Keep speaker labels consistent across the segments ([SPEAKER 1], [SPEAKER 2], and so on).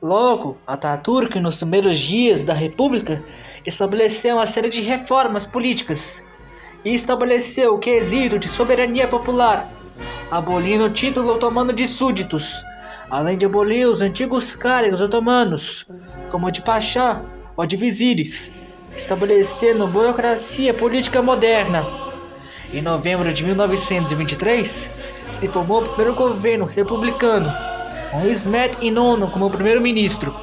[SPEAKER 1] Logo, Atatürk, nos primeiros dias da República, estabeleceu uma série de reformas políticas e estabeleceu o quesito de soberania popular, abolindo o título otomano de súditos, além de abolir os antigos cargos otomanos, como o de Pachá ou de vizires, estabelecendo burocracia política moderna. Em novembro de 1923, se formou o primeiro governo republicano, com İsmet İnönü como primeiro-ministro.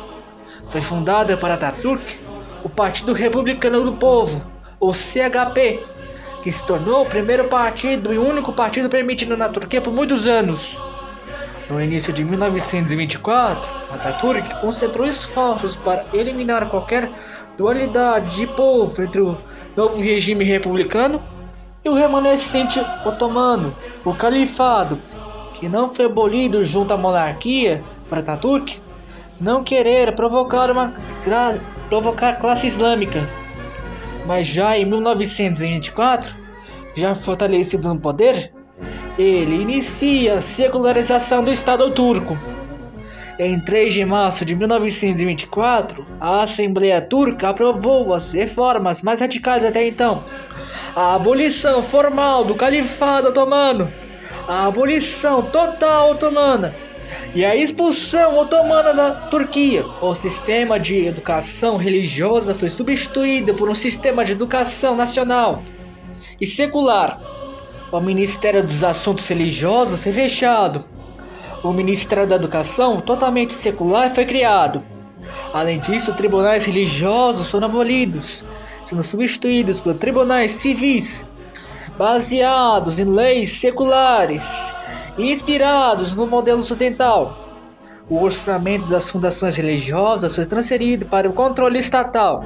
[SPEAKER 1] Foi fundada por Atatürk o Partido Republicano do Povo, o CHP, que se tornou o primeiro partido e único partido permitido na Turquia por muitos anos. No início de 1924, Atatürk concentrou esforços para eliminar qualquer dualidade de povo entre o novo regime republicano e o remanescente otomano, o califado, que não foi abolido junto à monarquia, para Atatürk não querer provocar classe islâmica. Mas já em 1924, já fortalecido no poder, ele inicia a secularização do Estado turco. Em 3 de março de 1924, a Assembleia Turca aprovou as reformas mais radicais até então: a abolição formal do Califado Otomano, a abolição total otomana e a expulsão otomana da Turquia. O sistema de educação religiosa foi substituído por um sistema de educação nacional e secular. O Ministério dos Assuntos Religiosos foi fechado. O Ministério da Educação, totalmente secular, foi criado. Além disso, tribunais religiosos foram abolidos, sendo substituídos por tribunais civis, baseados em leis seculares e inspirados no modelo ocidental. O orçamento das fundações religiosas foi transferido para o controle estatal.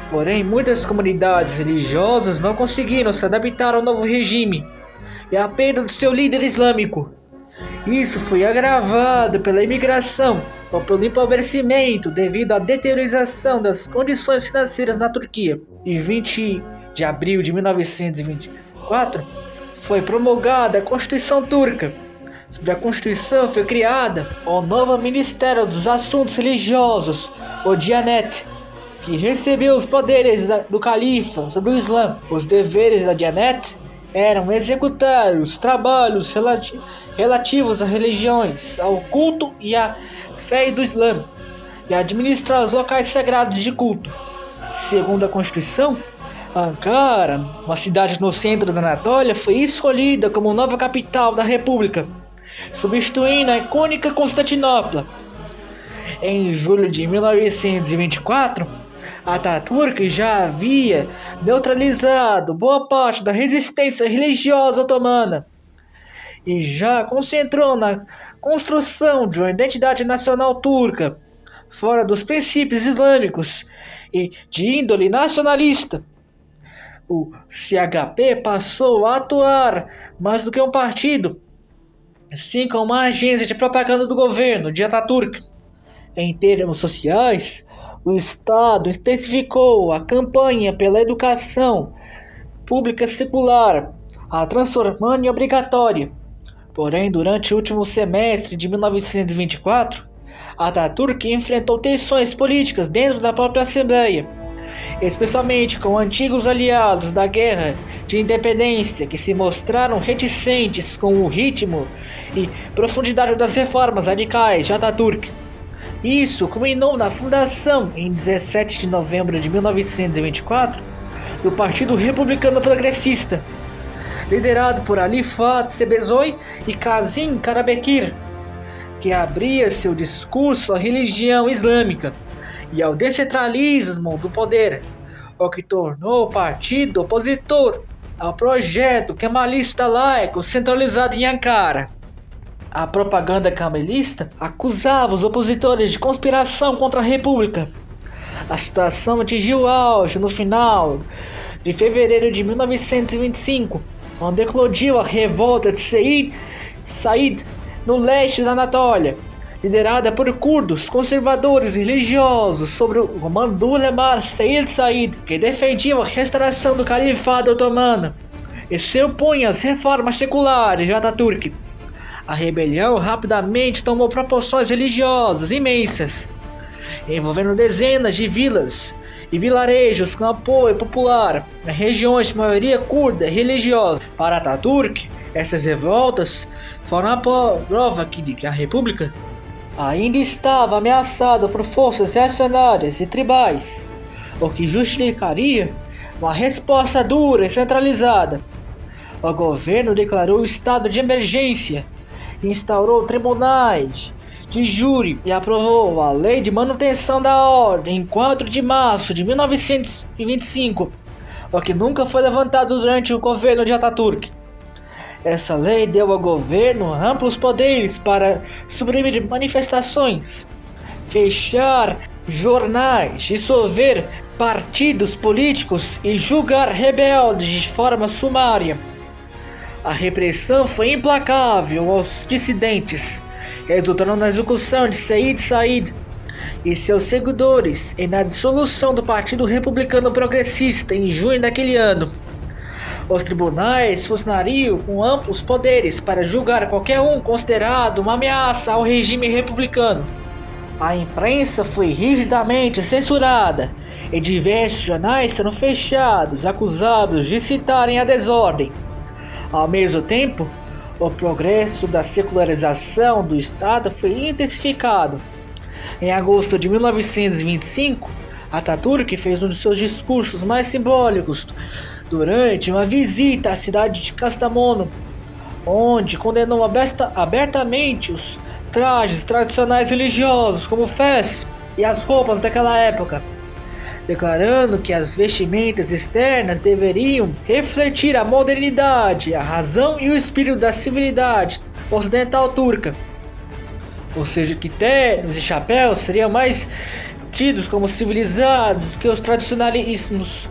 [SPEAKER 1] Porém, muitas comunidades religiosas não conseguiram se adaptar ao novo regime e à perda do seu líder islâmico. Isso foi agravado pela imigração ou pelo empobrecimento devido à deteriorização das condições financeiras na Turquia. Em 20 de abril de 1924, foi promulgada a Constituição Turca. Sobre a Constituição foi criada o novo Ministério dos Assuntos Religiosos, o Diyanet, que recebeu os poderes do califa sobre o Islã. Os deveres da Diyanet eram executar os trabalhos relativos a religiões, ao culto e à fé do Islã, e administrar os locais sagrados de culto. Segundo a Constituição, Ankara, uma cidade no centro da Anatólia, foi escolhida como nova capital da República, substituindo a icônica Constantinopla. Em julho de 1924, Atatürk já havia neutralizado boa parte da resistência religiosa otomana e já concentrou na construção de uma identidade nacional turca, fora dos princípios islâmicos e de índole nacionalista. O CHP passou a atuar mais do que um partido, sim como uma agência de propaganda do governo de Atatürk. Em termos sociais, o Estado intensificou a campanha pela educação pública secular, a transformando em obrigatória. Porém, durante o último semestre de 1924, Atatürk enfrentou tensões políticas dentro da própria Assembleia, especialmente com antigos aliados da Guerra de Independência, que se mostraram reticentes com o ritmo e profundidade das reformas radicais de Atatürk. Isso culminou na fundação, em 17 de novembro de 1924, do Partido Republicano Progressista, liderado por Ali Fuat Cebesoy e Kazım Karabekir, que abria seu discurso à religião islâmica e ao descentralismo do poder, o que tornou o partido opositor ao projeto kemalista laico centralizado em Ankara. A propaganda kemalista acusava os opositores de conspiração contra a República. A situação atingiu auge no final de fevereiro de 1925, onde eclodiu a revolta de Said no leste da Anatólia, liderada por curdos conservadores religiosos sob o comando do ulema Seyyid Said, que defendiam a restauração do califado otomano e se opunha às reformas seculares de Atatürk. A rebelião rapidamente tomou proporções religiosas imensas, envolvendo dezenas de vilas e vilarejos com apoio popular em regiões de maioria curda e religiosa. Para Ataturk, essas revoltas foram a prova de que a República ainda estava ameaçada por forças reacionárias e tribais, o que justificaria uma resposta dura e centralizada. O governo declarou o estado de emergência, instaurou tribunais de júri e aprovou a Lei de Manutenção da Ordem em 4 de março de 1925, o que nunca foi levantado durante o governo de Ataturk. Essa lei deu ao governo amplos poderes para suprimir manifestações, fechar jornais, dissolver partidos políticos e julgar rebeldes de forma sumária. A repressão foi implacável aos dissidentes, resultando na execução de Said Said e seus seguidores e na dissolução do Partido Republicano Progressista em junho daquele ano. Os tribunais funcionariam com amplos poderes para julgar qualquer um considerado uma ameaça ao regime republicano. A imprensa foi rigidamente censurada e diversos jornais foram fechados, acusados de incitarem a desordem. Ao mesmo tempo, o progresso da secularização do Estado foi intensificado. Em agosto de 1925, Ataturk fez um de seus discursos mais simbólicos durante uma visita à cidade de Kastamonu, onde condenou abertamente os trajes tradicionais religiosos como o fez e as roupas daquela época, declarando que as vestimentas externas deveriam refletir a modernidade, a razão e o espírito da civilidade ocidental turca. Ou seja, que ternos e chapéus seriam mais tidos como civilizados que os tradicionalíssimos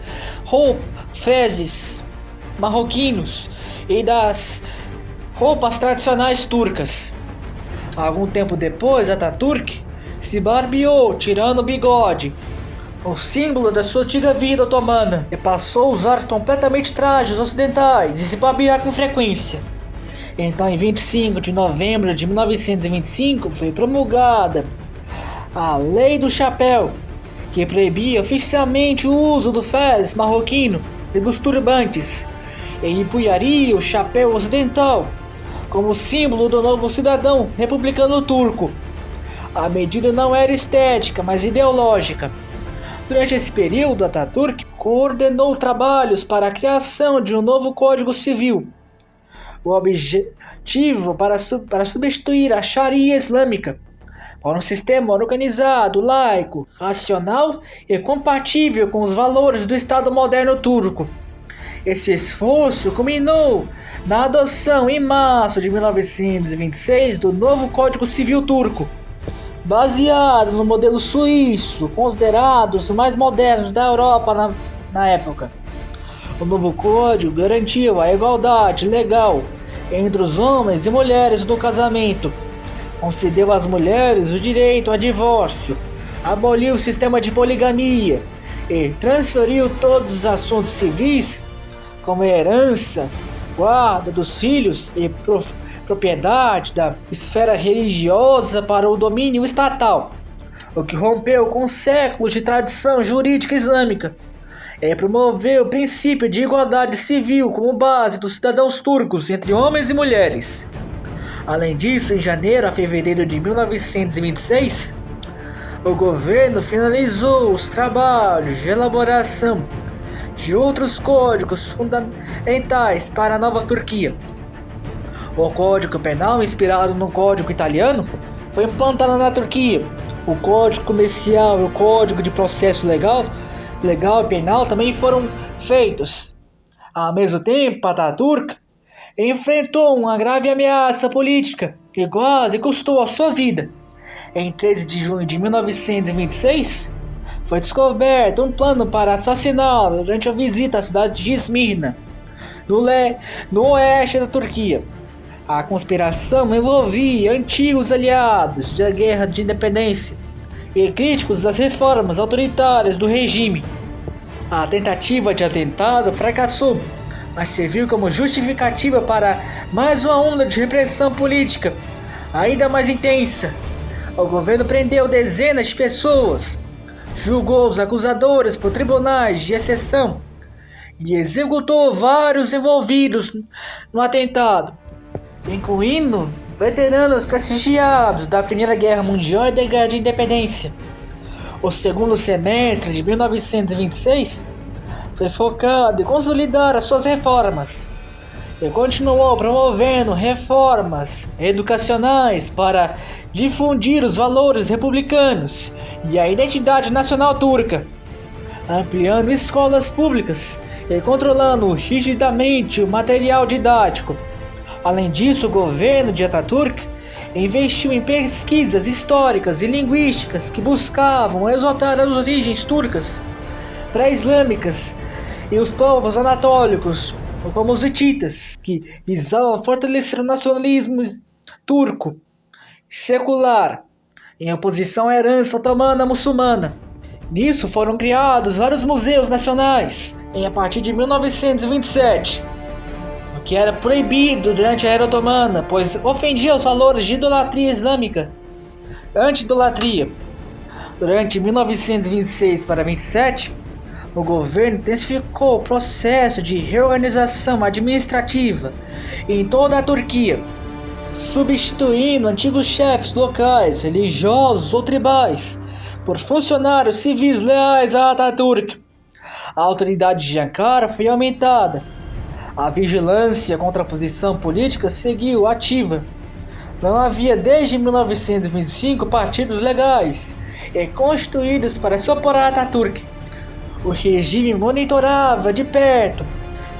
[SPEAKER 1] fezes marroquinos e das roupas tradicionais turcas. Algum tempo depois, Ataturk se barbeou, tirando o bigode, o símbolo da sua antiga vida otomana, e passou a usar completamente trajes ocidentais e se barbear com frequência. Então, em 25 de novembro de 1925, foi promulgada a Lei do Chapéu, que proibia oficialmente o uso do fez marroquino e dos turbantes, e empunharia o chapéu ocidental como símbolo do novo cidadão republicano turco. A medida não era estética, mas ideológica. Durante esse período, Ataturk coordenou trabalhos para a criação de um novo Código Civil. O objetivo para substituir a Sharia islâmica por um sistema organizado, laico, racional e compatível com os valores do Estado moderno turco. Esse esforço culminou na adoção em março de 1926 do novo Código Civil turco, baseado no modelo suíço, considerado os mais modernos da Europa na época. O novo código garantiu a igualdade legal entre os homens e mulheres no casamento, concedeu às mulheres o direito a divórcio, aboliu o sistema de poligamia e transferiu todos os assuntos civis, como herança, guarda dos filhos e propriedade da esfera religiosa, para o domínio estatal, o que rompeu com séculos de tradição jurídica islâmica. Promoveu o princípio de igualdade civil como base dos cidadãos turcos entre homens e mulheres. Além disso, em janeiro a fevereiro de 1926, o governo finalizou os trabalhos de elaboração de outros códigos fundamentais para a nova Turquia. O Código Penal, inspirado no Código Italiano, foi implantado na Turquia. O Código Comercial e o Código de Processo Legal e Penal também foram feitos. Ao mesmo tempo, Ataturk enfrentou uma grave ameaça política que quase custou a sua vida. Em 13 de junho de 1926, foi descoberto um plano para assassiná-lo durante a visita à cidade de Esmirna, no oeste da Turquia. A conspiração envolvia antigos aliados da Guerra de Independência e críticos das reformas autoritárias do regime. A tentativa de atentado fracassou, mas serviu como justificativa para mais uma onda de repressão política ainda mais intensa. O governo prendeu dezenas de pessoas, julgou os acusadores por tribunais de exceção e executou vários envolvidos no atentado, incluindo veteranos prestigiados da Primeira Guerra Mundial e da Guerra de Independência. O segundo semestre de 1926 foi focado em consolidar as suas reformas e continuou promovendo reformas educacionais para difundir os valores republicanos e a identidade nacional turca, ampliando escolas públicas e controlando rigidamente o material didático. Além disso, o governo de Atatürk investiu em pesquisas históricas e linguísticas que buscavam exaltar as origens turcas, pré-islâmicas e os povos anatólicos, como os hititas, que visavam fortalecer o nacionalismo turco secular em oposição à herança otomana muçulmana. Nisso foram criados vários museus nacionais a partir de 1927, o que era proibido durante a era otomana, pois ofendia os valores de idolatria islâmica, anti-idolatria. Durante 1926 para 27, o governo intensificou o processo de reorganização administrativa em toda a Turquia, substituindo antigos chefes locais, religiosos ou tribais por funcionários civis leais a Atatürk. A autoridade de Ankara foi aumentada. A vigilância contra a oposição política seguiu ativa. Não havia desde 1925 partidos legais e constituídos para se opor a Atatürk. O regime monitorava de perto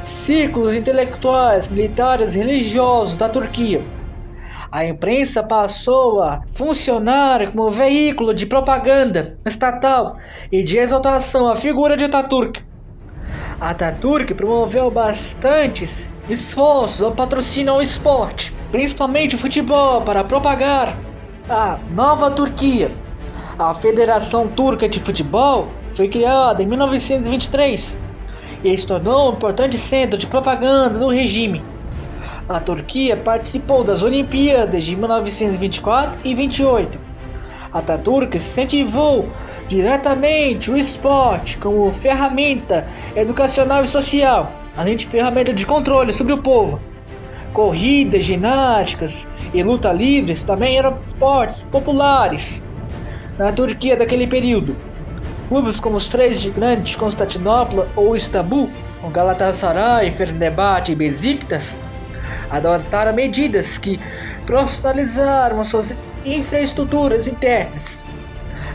[SPEAKER 1] círculos intelectuais, militares e religiosos da Turquia. A imprensa passou a funcionar como veículo de propaganda estatal e de exaltação à figura de Atatürk. Atatürk promoveu bastantes esforços ao patrocínio ao esporte, principalmente o futebol, para propagar a nova Turquia. A Federação Turca de Futebol foi criada em 1923 e se tornou um importante centro de propaganda do regime. A Turquia participou das Olimpíadas de 1924 e 28. Atatürk incentivou diretamente o esporte como ferramenta educacional e social, além de ferramenta de controle sobre o povo. Corridas, ginásticas e luta livres também eram esportes populares na Turquia daquele período. Clubes como os três grandes de Constantinopla ou Istambul, o Galatasaray, Fenerbahçe e Beşiktaş, adotaram medidas que profissionalizaram suas infraestruturas internas.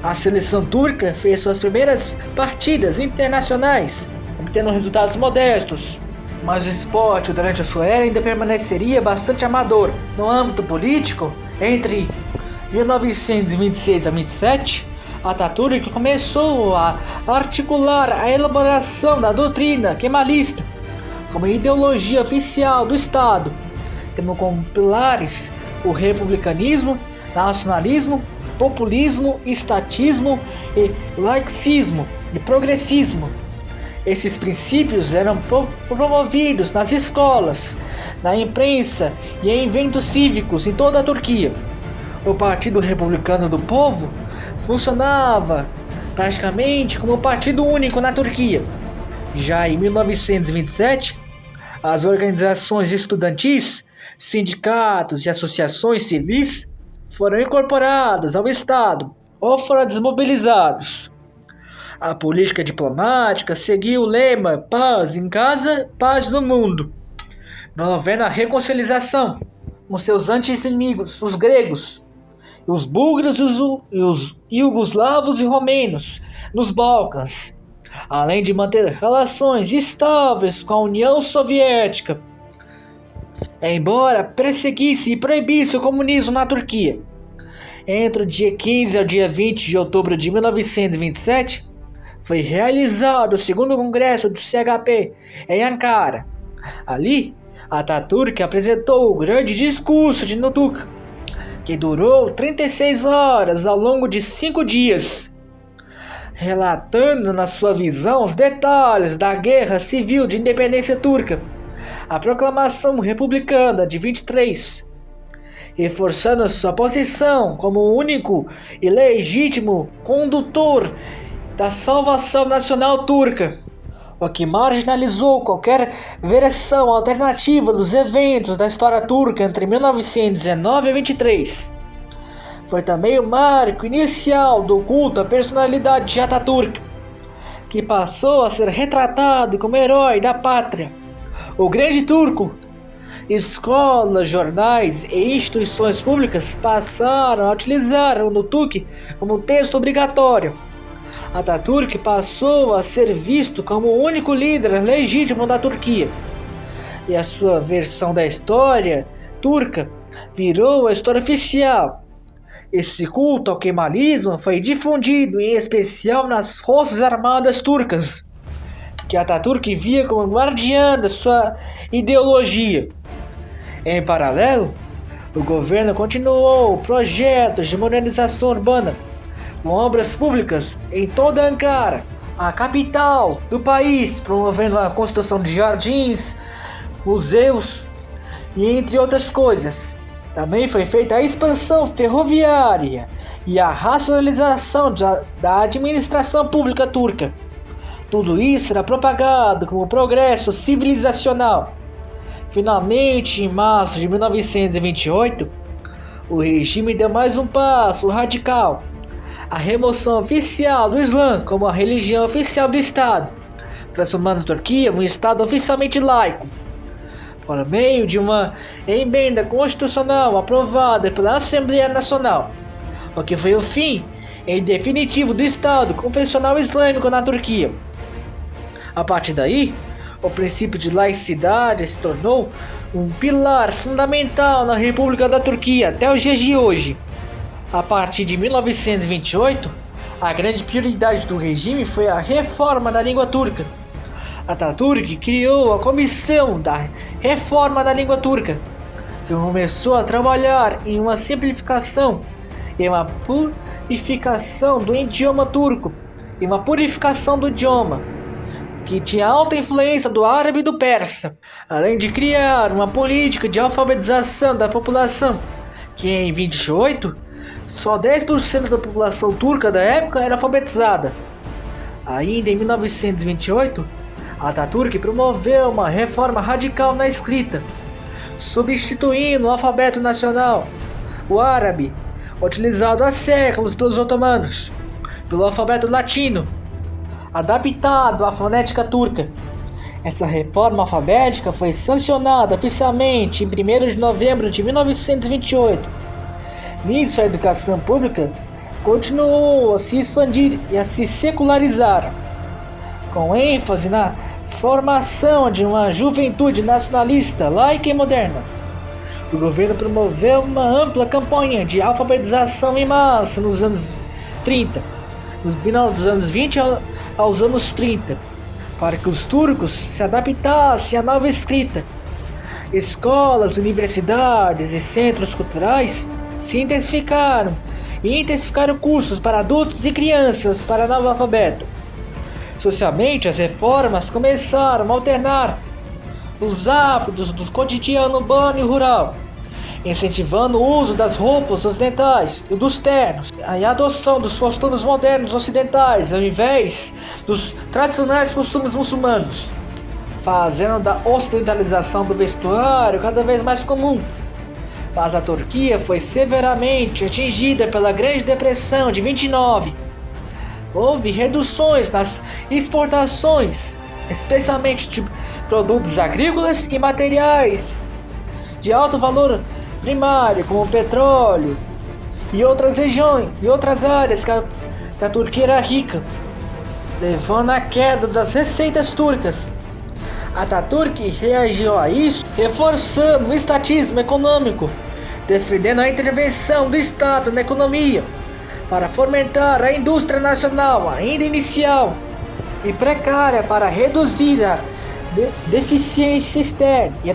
[SPEAKER 1] A seleção turca fez suas primeiras partidas internacionais, obtendo resultados modestos, mas o esporte durante a sua era ainda permaneceria bastante amador. No âmbito político, entre 1926 a 27, Atatürk começou a articular a elaboração da doutrina kemalista como ideologia oficial do Estado, tendo como pilares o republicanismo, nacionalismo, populismo, estatismo e laicismo e progressismo. Esses princípios eram promovidos nas escolas, na imprensa e em eventos cívicos em toda a Turquia. O Partido Republicano do Povo funcionava praticamente como um partido único na Turquia. Já em 1927, as organizações estudantis, sindicatos e associações civis foram incorporadas ao Estado ou foram desmobilizados. A política diplomática seguiu o lema paz em casa, paz no mundo, promovendo a reconciliação com seus anti-inimigos, os gregos, os búlgaros e os iugoslavos e romenos nos Balcãs, além de manter relações estáveis com a União Soviética, embora perseguisse e proibisse o comunismo na Turquia. Entre o dia 15 ao dia 20 de outubro de 1927, foi realizado o segundo congresso do CHP em Ankara. Ali, Atatürk apresentou o grande discurso de Nutuk, que durou 36 horas ao longo de 5 dias, relatando na sua visão os detalhes da guerra civil de independência turca a Proclamação Republicana de 23, reforçando sua posição como o único e legítimo condutor da salvação nacional turca, o que marginalizou qualquer versão alternativa dos eventos da história turca entre 1919 e 23. Foi também o marco inicial do culto à personalidade de Atatürk, que passou a ser retratado como herói da pátria, o grande turco. Escolas, jornais e instituições públicas passaram a utilizar o Nutuk como texto obrigatório. Atatürk passou a ser visto como o único líder legítimo da Turquia, e a sua versão da história turca virou a história oficial. Esse culto ao kemalismo foi difundido em especial nas forças armadas turcas, que Atatürk via como guardiã da sua ideologia. Em paralelo, o governo continuou projetos de modernização urbana, com obras públicas em toda Ankara, a capital do país, promovendo a construção de jardins, museus e entre outras coisas. Também foi feita a expansão ferroviária e a racionalização da administração pública turca. Tudo isso era propagado como progresso civilizacional. Finalmente, em março de 1928, o regime deu mais um passo radical: a remoção oficial do Islã como a religião oficial do Estado, transformando a Turquia em um Estado oficialmente laico, por meio de uma emenda constitucional aprovada pela Assembleia Nacional, o que foi o fim, em definitivo, do Estado confessional islâmico na Turquia. A partir daí, o princípio de laicidade se tornou um pilar fundamental na República da Turquia até os dias de hoje. A partir de 1928, a grande prioridade do regime foi a reforma da língua turca. Atatürk criou a Comissão da Reforma da Língua Turca, que começou a trabalhar em uma simplificação e uma purificação do idioma turco, que tinha alta influência do árabe e do persa, além de criar uma política de alfabetização da população, que em 28, só 10% da população turca da época era alfabetizada. Ainda em 1928, Atatürk promoveu uma reforma radical na escrita, substituindo o alfabeto nacional, o árabe, utilizado há séculos pelos otomanos, pelo alfabeto latino, adaptado à fonética turca. Essa reforma alfabética foi sancionada oficialmente em 1º de novembro de 1928. Nisso, a educação pública continuou a se expandir e a se secularizar, com ênfase na formação de uma juventude nacionalista, laica e moderna. O governo promoveu uma ampla campanha de alfabetização em massa nos anos 30, no final dos anos 20 aos anos 30, para que os turcos se adaptassem à nova escrita. Escolas, universidades e centros culturais se intensificaram cursos para adultos e crianças para novo alfabeto. Socialmente, as reformas começaram a alternar os hábitos do cotidiano urbano e rural, incentivando o uso das roupas ocidentais e dos ternos, e a adoção dos costumes modernos ocidentais ao invés dos tradicionais costumes muçulmanos, fazendo da ocidentalização do vestuário cada vez mais comum. Mas a Turquia foi severamente atingida pela Grande Depressão de 29. Houve reduções nas exportações, especialmente de produtos agrícolas e materiais de alto valor primário, como petróleo e outras regiões e outras áreas que a Turquia era rica, levando à queda das receitas turcas. Atatürk reagiu a isso, reforçando o estatismo econômico, defendendo a intervenção do Estado na economia para fomentar a indústria nacional ainda inicial e precária, para reduzir a deficiência externa e a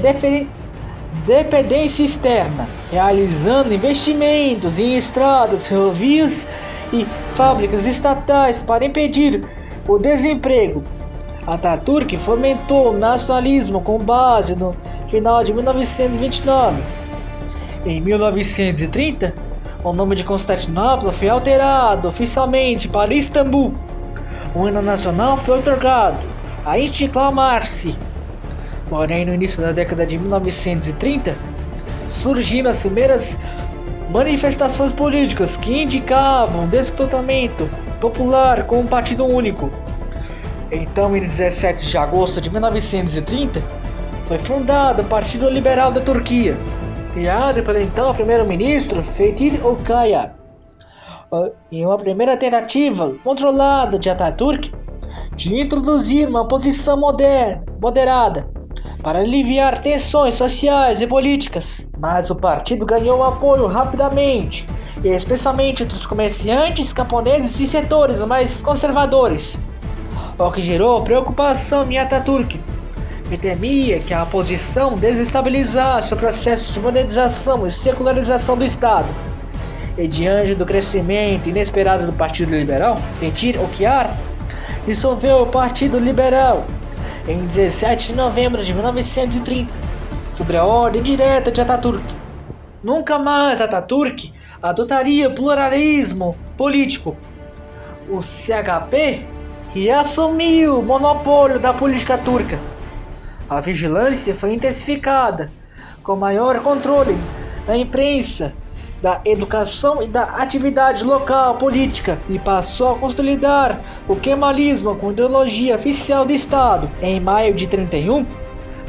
[SPEAKER 1] dependência externa, realizando investimentos em estradas, ferrovias e fábricas estatais para impedir o desemprego, Atatürk fomentou o nacionalismo com base no final de 1929. Em 1930, o nome de Constantinopla foi alterado oficialmente para Istambul. O hino nacional foi otorgado a Istiklal Marşı. Porém, no início da década de 1930, surgiram as primeiras manifestações políticas que indicavam o descontentamento popular com um partido único. Então, em 17 de agosto de 1930, foi fundado o Partido Liberal da Turquia, criado pelo então primeiro-ministro Fethi Oktay. Em uma primeira tentativa controlada de Atatürk de introduzir uma posição moderada para aliviar tensões sociais e políticas, mas o partido ganhou apoio rapidamente, especialmente entre os comerciantes camponeses e setores mais conservadores, o que gerou preocupação em Atatürk, que temia que a oposição desestabilizasse o processo de modernização e secularização do Estado. E diante do crescimento inesperado do Partido Liberal, Fethi Oktay dissolveu o Partido Liberal em 17 de novembro de 1930, sob a ordem direta de Atatürk. Nunca mais Atatürk adotaria o pluralismo político. O CHP reassumiu o monopólio da política turca. A vigilância foi intensificada, com maior controle da imprensa, da educação e da atividade local política, e passou a consolidar o kemalismo com ideologia oficial do Estado. Em maio de 31,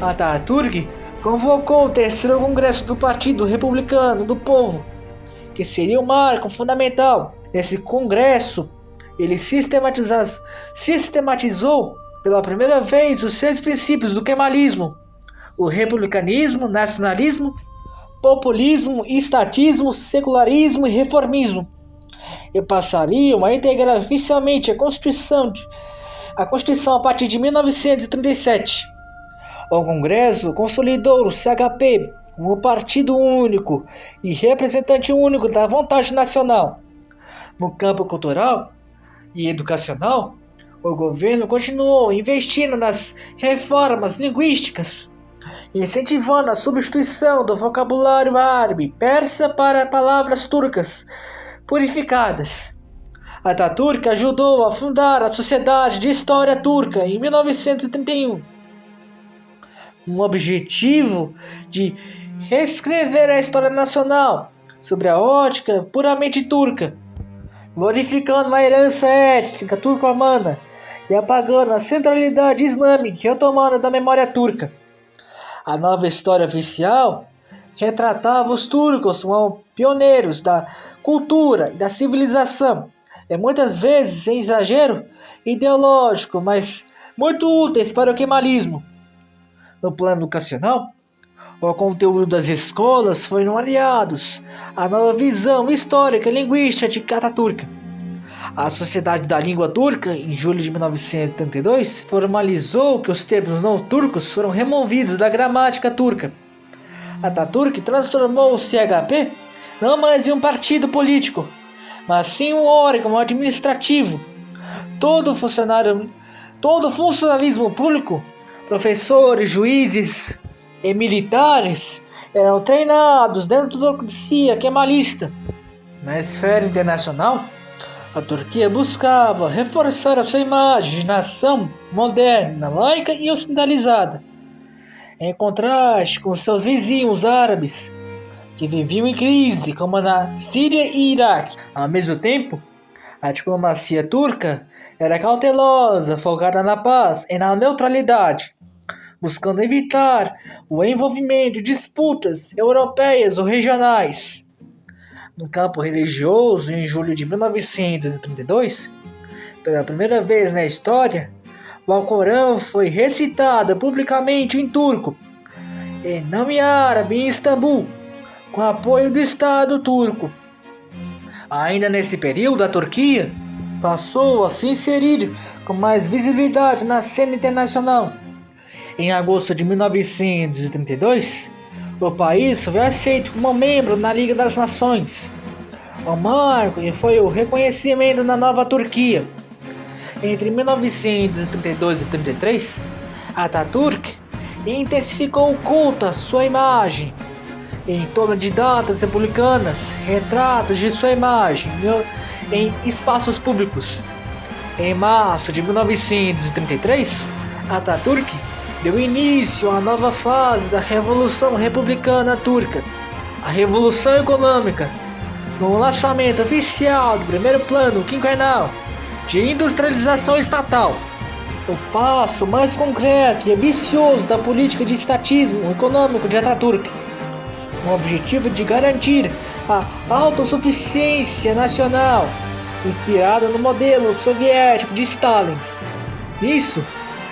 [SPEAKER 1] Atatürk convocou o terceiro congresso do Partido Republicano do Povo, que seria um marco fundamental. Nesse congresso, ele sistematizou pela primeira vez os 6 princípios do kemalismo: o republicanismo, nacionalismo, populismo, estatismo, secularismo e reformismo, e passariam a integrar oficialmente a Constituição a partir de 1937. O Congresso consolidou o CHP como partido único e representante único da vontade nacional. No campo cultural e educacional, o governo continuou investindo nas reformas linguísticas, incentivando a substituição do vocabulário árabe persa para palavras turcas purificadas. Atatürk ajudou a fundar a Sociedade de História Turca em 1931, com o objetivo de reescrever a história nacional sobre a ótica puramente turca, glorificando a herança étnica turcomana e apagando a centralidade islâmica e otomana da memória turca. A nova história oficial retratava os turcos como pioneiros da cultura e da civilização, e muitas vezes sem exagero ideológico, mas muito úteis para o kemalismo. No plano educacional, o conteúdo das escolas foram aliados à nova visão histórica e linguística de Atatürk. A Sociedade da Língua Turca, em julho de 1932, formalizou que os termos não turcos foram removidos da gramática turca. Atatürk transformou o CHP não mais em um partido político, mas sim um órgão administrativo. Todo funcionalismo público, professores, juízes e militares eram treinados dentro da ortodoxia kemalista. Na esfera internacional, a Turquia buscava reforçar a sua imagem de nação moderna, laica e ocidentalizada, em contraste com seus vizinhos árabes, que viviam em crise, como na Síria e Iraque. Ao mesmo tempo, a diplomacia turca era cautelosa, focada na paz e na neutralidade, buscando evitar o envolvimento de disputas europeias ou regionais. No campo religioso, em julho de 1932, pela primeira vez na história, o Alcorão foi recitado publicamente em turco, e não em árabe, em Istambul, com apoio do Estado turco. Ainda nesse período, a Turquia passou a se inserir com mais visibilidade na cena internacional. Em agosto de 1932, o país foi aceito como membro na Liga das Nações. O marco foi o reconhecimento da nova Turquia, Entre 1932 e 33, Atatürk intensificou o culto à sua imagem em torno de datas republicanas, retratos de sua imagem em espaços públicos. Em março de 1933, Atatürk deu início à nova fase da Revolução Republicana Turca, a Revolução Econômica, com o lançamento oficial do primeiro plano quinquenal de industrialização estatal, o passo mais concreto e ambicioso da política de estatismo econômico de Atatürk, com o objetivo de garantir a autossuficiência nacional, inspirada no modelo soviético de Stalin. Nisso,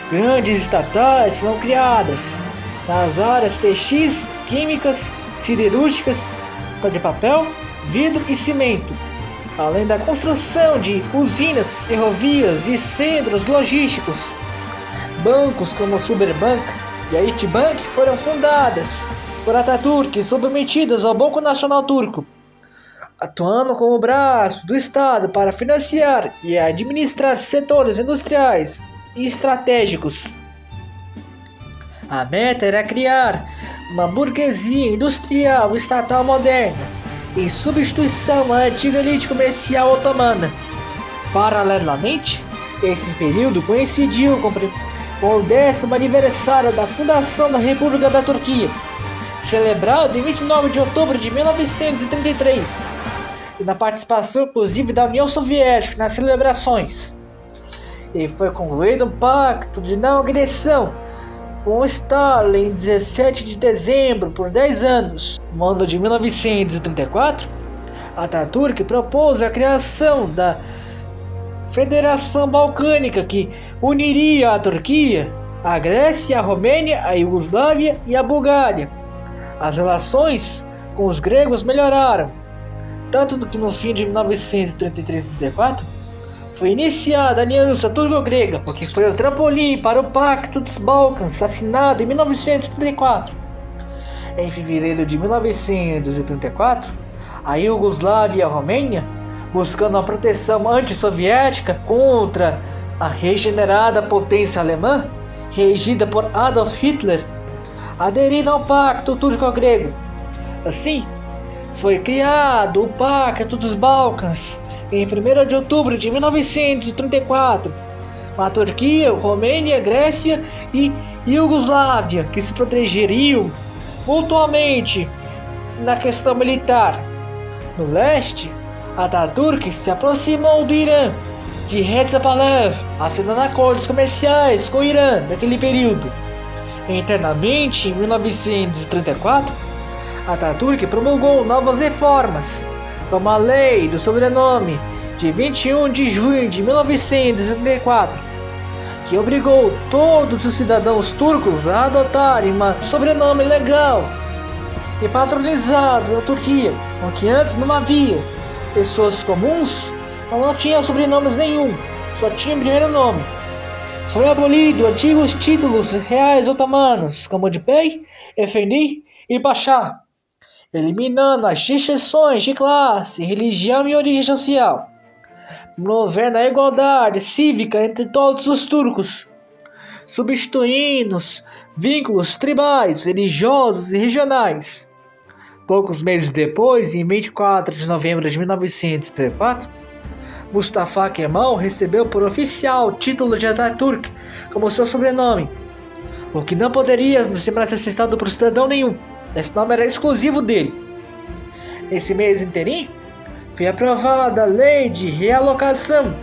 [SPEAKER 1] grandes estatais foram criadas nas áreas textis, químicas, siderúrgicas, de papel, vidro e cimento, além da construção de usinas, ferrovias e centros logísticos. Bancos como o Superbank e a Itibank foram fundadas por Atatürk e submetidas ao Banco Nacional Turco, atuando como braço do Estado para financiar e administrar setores industriais e estratégicos. A meta era criar uma burguesia industrial estatal moderna, em substituição à antiga elite comercial otomana. Paralelamente, esse período coincidiu com o 10º aniversário da fundação da República da Turquia, celebrado em 29 de outubro de 1933, e na participação inclusive da União Soviética nas celebrações. E foi concluído um pacto de não agressão com Stalin em 17 de dezembro por 10 anos. No ano de 1934, Atatürk propôs a criação da Federação Balcânica, que uniria a Turquia, a Grécia, a Romênia, a Iugoslávia e a Bulgária. As relações com os gregos melhoraram, tanto que no fim de 1933 e 34 foi iniciada a Aliança Turco-Grega, porque foi o trampolim para o Pacto dos Balcãs, assinado em 1934. Em fevereiro de 1934, a Iugoslávia e a Romênia, buscando a proteção antissoviética contra a regenerada potência alemã, regida por Adolf Hitler, aderiram ao Pacto Turco-Grego. Assim, foi criado o Pacto dos Balcãs em 1º de outubro de 1934, com a Turquia, Romênia, Grécia e Iugoslávia, que se protegeriam mutuamente na questão militar. No leste, Atatürk se aproximou do Irã, de Reza Pahlavi, assinando acordos comerciais com o Irã naquele período. Internamente, em 1934, Atatürk promulgou novas reformas, como a Lei do Sobrenome de 21 de junho de 1974, que obrigou todos os cidadãos turcos a adotarem um sobrenome legal e padronizado na Turquia, o que antes não havia. Pessoas comuns não tinham sobrenomes nenhum, só tinham primeiro nome. Foi abolido antigos títulos reais otomanos, como de Bey, Efendi e Paşa, eliminando as distinções de classe, religião e origem social, promovendo a igualdade cívica entre todos os turcos, substituindo os vínculos tribais, religiosos e regionais. Poucos meses depois, em 24 de novembro de 1934, Mustafa Kemal recebeu por oficial o título de Atatürk como seu sobrenome, o que não poderia ser mais acessado por cidadão nenhum. Esse nome era exclusivo dele. Nesse mês interim, foi aprovada a Lei de Realocação,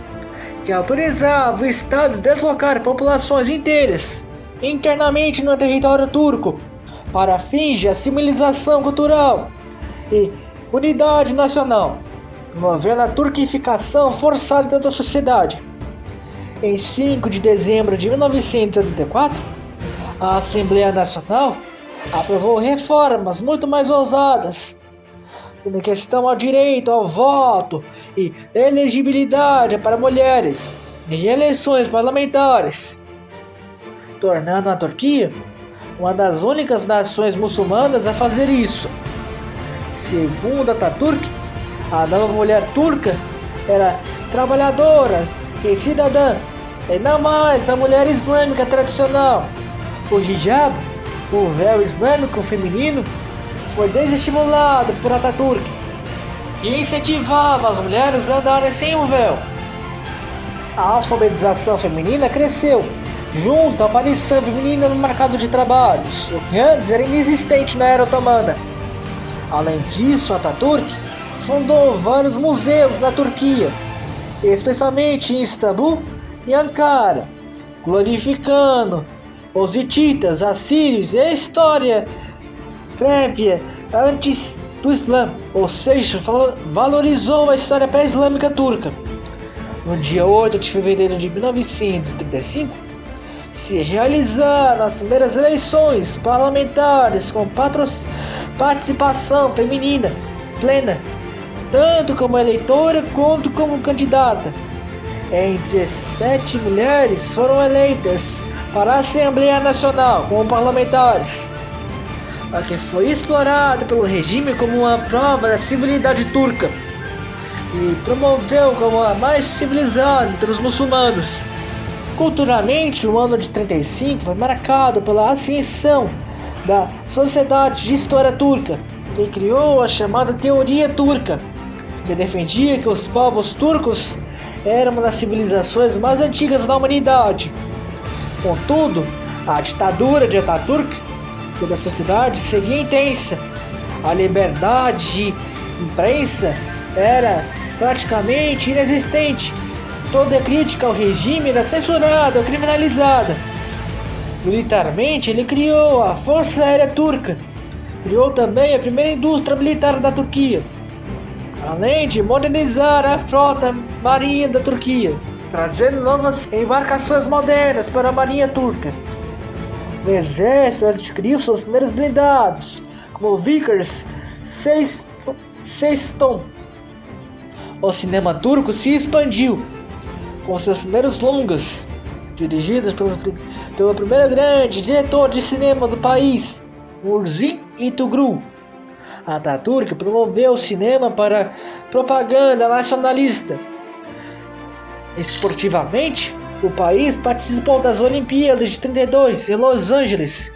[SPEAKER 1] que autorizava o Estado a deslocar populações inteiras internamente no território turco, para fins de assimilização cultural e unidade nacional, promovendo a turquificação forçada da sociedade. Em 5 de dezembro de 1974, a Assembleia Nacional aprovou reformas muito mais ousadas na questão ao direito ao voto e elegibilidade para mulheres em eleições parlamentares, tornando a Turquia uma das únicas nações muçulmanas a fazer isso. Segundo Atatürk, a nova mulher turca era trabalhadora e cidadã, Ainda mais a mulher islâmica tradicional. O hijab, o véu islâmico feminino, foi desestimulado por Atatürk e incentivava as mulheres a andarem sem o véu. A alfabetização feminina cresceu, junto à aparição feminina no mercado de trabalhos, o que antes era inexistente na era otomana. Além disso, Atatürk fundou vários museus na Turquia, especialmente em Istambul e Ankara, glorificando os hititas, assírios e a história prévia antes do Islã, ou seja, valorizou a história pré-islâmica turca. No dia 8 de fevereiro de 1935, se realizaram as primeiras eleições parlamentares com participação feminina plena, tanto como eleitora quanto como candidata. Em 17 mulheres foram eleitas para a Assembleia Nacional como parlamentares, a que foi explorada pelo regime como uma prova da civilidade turca e promoveu como a mais civilizada entre os muçulmanos. Culturalmente, o ano de 35 foi marcado pela ascensão da Sociedade de História Turca, que criou a chamada Teoria Turca, que defendia que os povos turcos eram uma das civilizações mais antigas da humanidade. Contudo, a ditadura de Atatürk sobre a sociedade seria intensa. A liberdade de imprensa era praticamente inexistente. Toda crítica ao regime era censurada ou criminalizada. Militarmente, ele criou a Força Aérea Turca, criou também a primeira indústria militar da Turquia, além de modernizar a frota marinha da Turquia, trazendo novas embarcações modernas para a marinha turca. O exército adquiriu seus primeiros blindados, como o Vickers 6 ton. O cinema turco se expandiu, com seus primeiros longas, dirigidos pelo primeiro grande diretor de cinema do país, Murzin Itugru. Atatürk promoveu o cinema para propaganda nacionalista. Esportivamente, o país participou das Olimpíadas de 32 em Los Angeles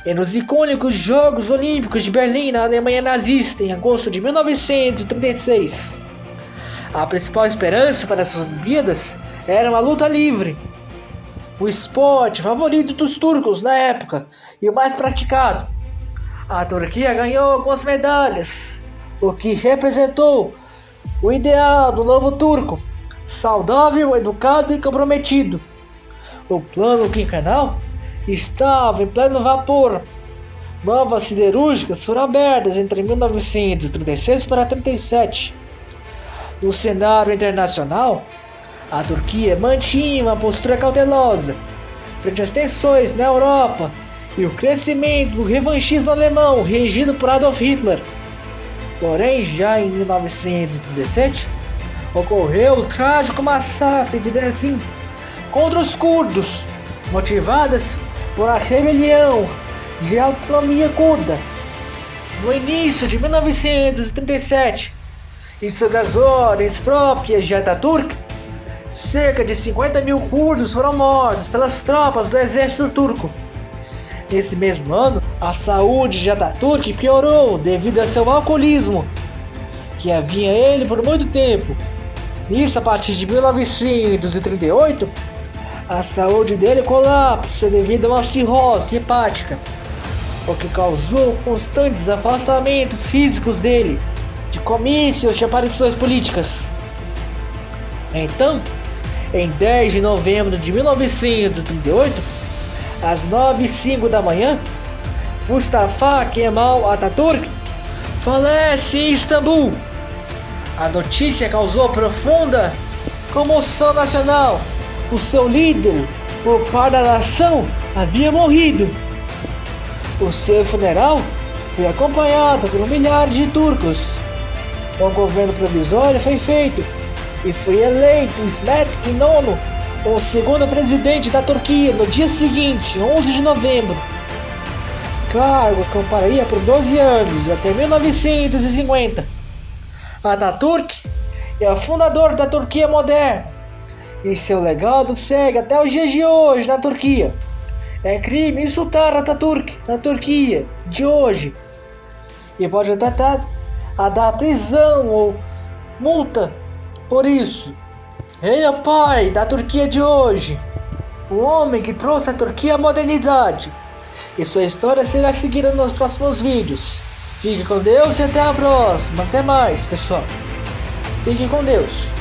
[SPEAKER 1] e nos icônicos Jogos Olímpicos de Berlim, na Alemanha nazista, em agosto de 1936. A principal esperança para essas Olimpíadas era uma luta livre, o esporte favorito dos turcos na época e o mais praticado. A Turquia ganhou algumas medalhas, o que representou o ideal do novo turco, saudável, educado e comprometido. O plano quinquenal estava em pleno vapor. Novas siderúrgicas foram abertas entre 1936 para 37. No cenário internacional, a Turquia mantinha uma postura cautelosa frente às tensões na Europa e o crescimento do revanchismo alemão regido por Adolf Hitler. Porém, já em 1937, ocorreu o trágico massacre de Dersim contra os curdos, motivadas por a rebelião de autonomia curda. No início de 1937, e sob as ordens próprias de Atatürk, cerca de 50 mil curdos foram mortos pelas tropas do exército turco. Nesse mesmo ano, a saúde de Atatürk piorou devido a seu alcoolismo, que havia ele por muito tempo. Nisso, a partir de 1938, a saúde dele colapsou devido a uma cirrose hepática, o que causou constantes afastamentos físicos dele de comícios de aparições políticas. Então, em 10 de novembro de 1938, às 9h05 da manhã, Mustafa Kemal Atatürk falece em Istambul. A notícia causou profunda comoção nacional. O seu líder, o pai da nação, havia morrido. O seu funeral foi acompanhado por milhares de turcos. Um governo provisório foi feito e foi eleito İsmet İnönü o segundo presidente da Turquia no dia seguinte, 11 de novembro. Cargo que ocuparia por 12 anos até 1950. Atatürk é o fundador da Turquia moderna E seu legado segue até os dias de hoje na Turquia. É crime insultar Atatürk na Turquia de hoje. E pode até dar prisão ou multa por isso. Ele é o pai da Turquia de hoje. O homem que trouxe a Turquia à modernidade. E sua história será seguida nos próximos vídeos. Fique com Deus e até a próxima. Até mais, pessoal. Fique com Deus.